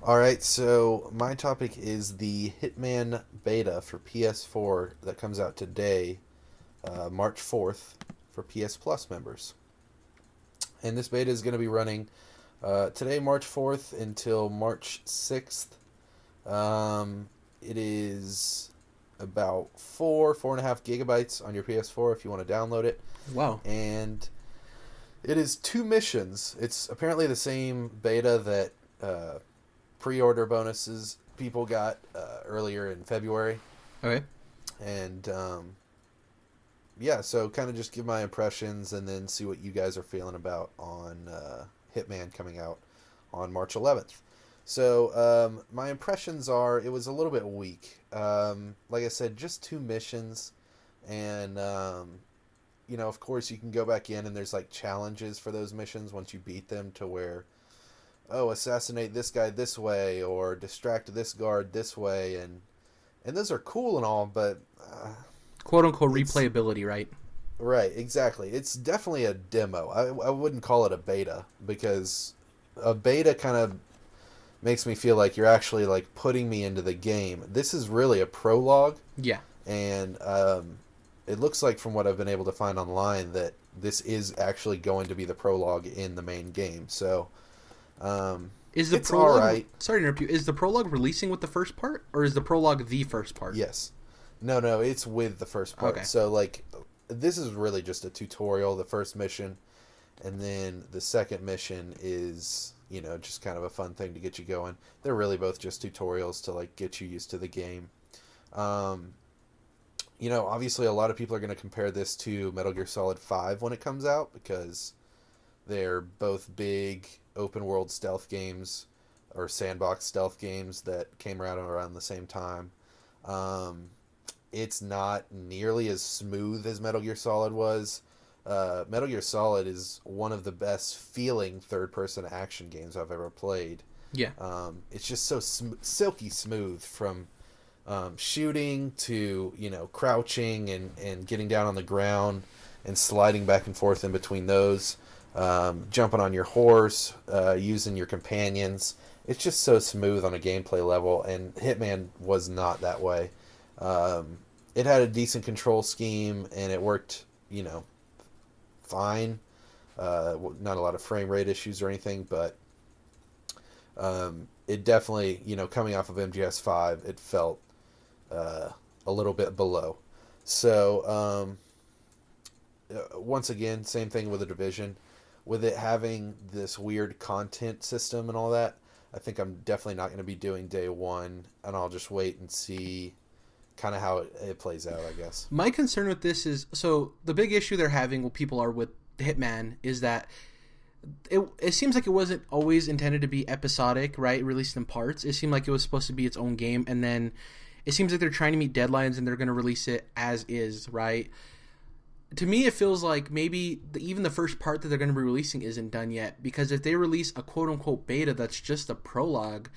All right, so my topic is the Hitman beta for PS4 that comes out today, March 4th, for PS Plus members. And this beta is going to be running today, March 4th, until March 6th. It is about 4.5 gigabytes on your PS4 if you want to download it. Wow. And it is 2 missions. It's apparently the same beta that pre-order bonuses people got earlier in February. Okay. And yeah, so kind of just give my impressions and then see what you guys are feeling about on Hitman coming out on March 11th. So my impressions are it was a little bit weak. Like I said, just 2 missions. And, of course you can go back in and there's like challenges for those missions once you beat them to where, oh, assassinate this guy this way or distract this guard this way. And those are cool and all, but... Quote unquote replayability, right? Right, exactly. It's definitely a demo. I wouldn't call it a beta because a beta kind of makes me feel like you're actually like putting me into the game. This is really a prologue. Yeah. And it looks like from what I've been able to find online that this is actually going to be the prologue in the main game. So Is the it's prologue all right. Sorry to interrupt you. Is the prologue releasing with the first part or is the prologue the first part? Yes. No, it's with the first part. Okay. So like this is really just a tutorial, the first mission, and then the second mission is, just kind of a fun thing to get you going. They're really both just tutorials to like get you used to the game. Obviously a lot of people are going to compare this to Metal Gear Solid 5 when it comes out because they're both big open world stealth games or sandbox stealth games that came around the same time. It's not nearly as smooth as Metal Gear Solid was. Metal Gear Solid is one of the best feeling third-person action games I've ever played. Yeah. It's just so silky smooth from shooting to, crouching and getting down on the ground and sliding back and forth in between those, jumping on your horse, using your companions. It's just so smooth on a gameplay level, and Hitman was not that way. It had a decent control scheme, and it worked, fine. Not a lot of frame rate issues or anything, but it definitely, coming off of MGS5, it felt a little bit below. So, once again, same thing with The Division. With it having this weird content system and all that, I think I'm definitely not going to be doing day one, and I'll just wait and see kind of how it plays out, I guess. My concern with this is, so the big issue they're having, what people are with Hitman, is that it seems like it wasn't always intended to be episodic, right? Released in parts. It seemed like it was supposed to be its own game, and then it seems like they're trying to meet deadlines and they're going to release it as is, right? To me, it feels like maybe even the first part that they're going to be releasing isn't done yet, because if they release a quote-unquote beta that's just a prologue,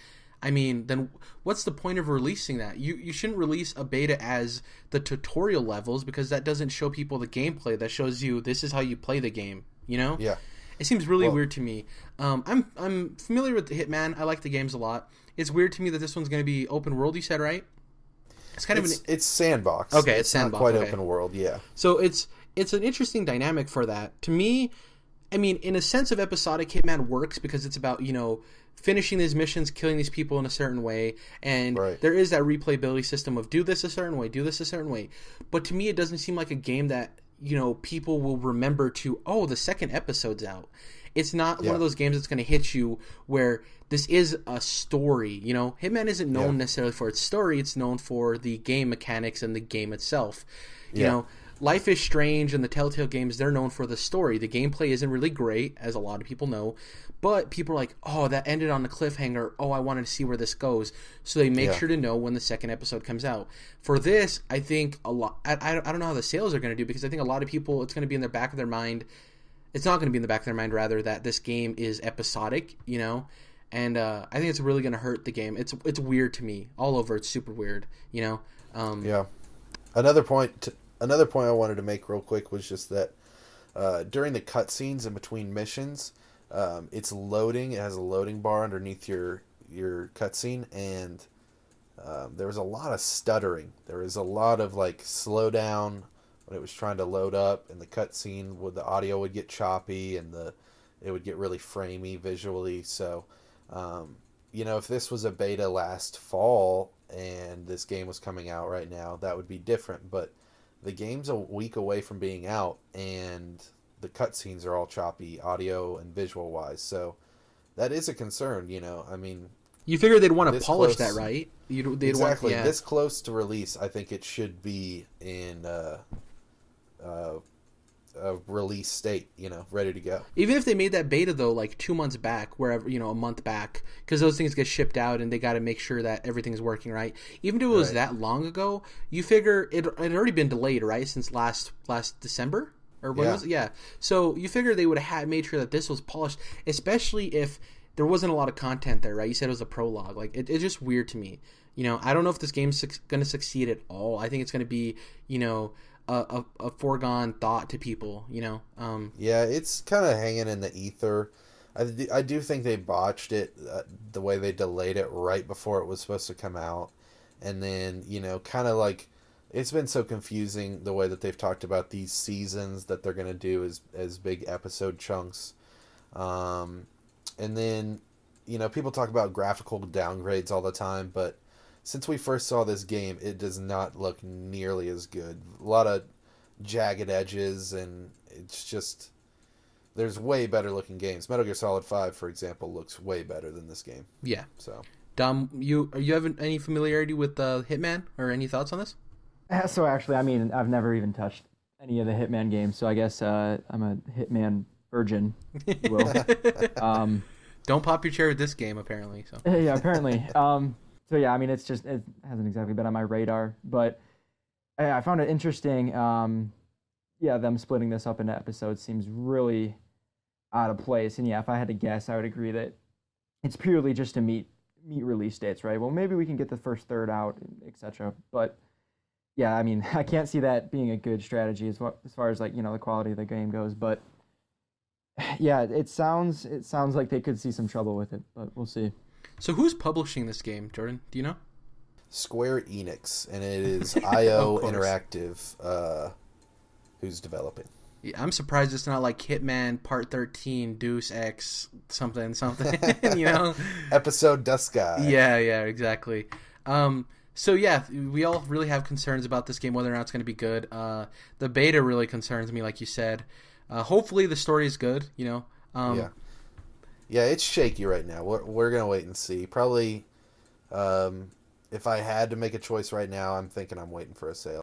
I mean, then what's the point of releasing that? You shouldn't release a beta as the tutorial levels, because that doesn't show people the gameplay. That shows you this is how you play the game, Yeah. It seems really weird to me. I'm familiar with the Hitman. I like the games a lot. It's weird to me that this one's going to be open world, you said, right? It's kind of it's sandbox. Okay, it's sandbox. Not quite okay. Open world, yeah. So it's an interesting dynamic for that. To me, I mean, in a sense of episodic, Hitman works because it's about, finishing these missions, killing these people in a certain way, and Right. there is that replayability system of do this a certain way, do this a certain way. But to me, it doesn't seem like a game that, people will remember to, oh, the second episode's out. It's not one of those games that's going to hit you where this is a story. Hitman isn't known necessarily for its story. It's known for the game mechanics and the game itself. Life is Strange and the Telltale games, they're known for the story. The gameplay isn't really great, as a lot of people know, but people are like, oh, that ended on a cliffhanger. Oh, I wanted to see where this goes. So they make sure to know when the second episode comes out. For this, I think a lot... I don't know how the sales are going to do, because I think a lot of people, it's going to be in the back of their mind... It's not going to be in the back of their mind, rather, that this game is episodic, And I think it's really going to hurt the game. It's weird to me. All over, it's super weird, Yeah. Another point I wanted to make real quick was just that during the cutscenes in between missions, it's loading. It has a loading bar underneath your your cutscene, and there was a lot of stuttering. There was a lot of like slowdown when it was trying to load up, and the cutscene with the audio would get choppy, and it would get really framey visually. So, if this was a beta last fall and this game was coming out right now, that would be different. But the game's a week away from being out, and the cutscenes are all choppy, audio and visual wise. So that is a concern. I mean, you figure they'd want to polish close, that, right? Exactly. This close to release, I think it should be in a release state, ready to go. Even if they made that beta though, like 2 months back, wherever, a month back, because those things get shipped out and they got to make sure that everything's working right. Even if it was that long ago, you figure it had already been delayed, right, since last December or when was it? Yeah. So you figure they would have made sure that this was polished, especially if there wasn't a lot of content there, right? You said it was a prologue. Like it's just weird to me. I don't know if this game's going to succeed at all. I think it's going to be, a foregone thought to people, Yeah, it's kind of hanging in the ether. I do think they botched it, the way they delayed it right before it was supposed to come out. And then, kind of like, it's been so confusing the way that they've talked about these seasons that they're going to do as big episode chunks. And then, people talk about graphical downgrades all the time, but since we first saw this game, it does not look nearly as good. A lot of jagged edges, and it's just... There's way better looking games. Metal Gear Solid 5, for example, looks way better than this game. Yeah. So, Dom, you have any familiarity with Hitman, or any thoughts on this? So actually, I mean, I've never even touched any of the Hitman games, so I guess I'm a Hitman virgin, if you will. Don't pop your chair with this game, apparently. So. Yeah, apparently. So yeah, I mean, it hasn't exactly been on my radar, but I found it interesting. Them splitting this up into episodes seems really out of place. And yeah, if I had to guess, I would agree that it's purely just to meet release dates, right? Well, maybe we can get the first third out, etc. But yeah, I mean, I can't see that being a good strategy as far as like, the quality of the game goes. But yeah, it sounds like they could see some trouble with it, but we'll see. So who's publishing this game, Jordan? Do you know? Square Enix, and it is IO Interactive who's developing. Yeah, I'm surprised it's not like Hitman Part 13, Deus Ex, something, Episode Dust Sky. Yeah, exactly. So yeah, we all really have concerns about this game, whether or not it's going to be good. The beta really concerns me, like you said. Hopefully the story is good, Yeah, it's shaky right now. We're going to wait and see. Probably, if I had to make a choice right now, I'm thinking I'm waiting for a sale.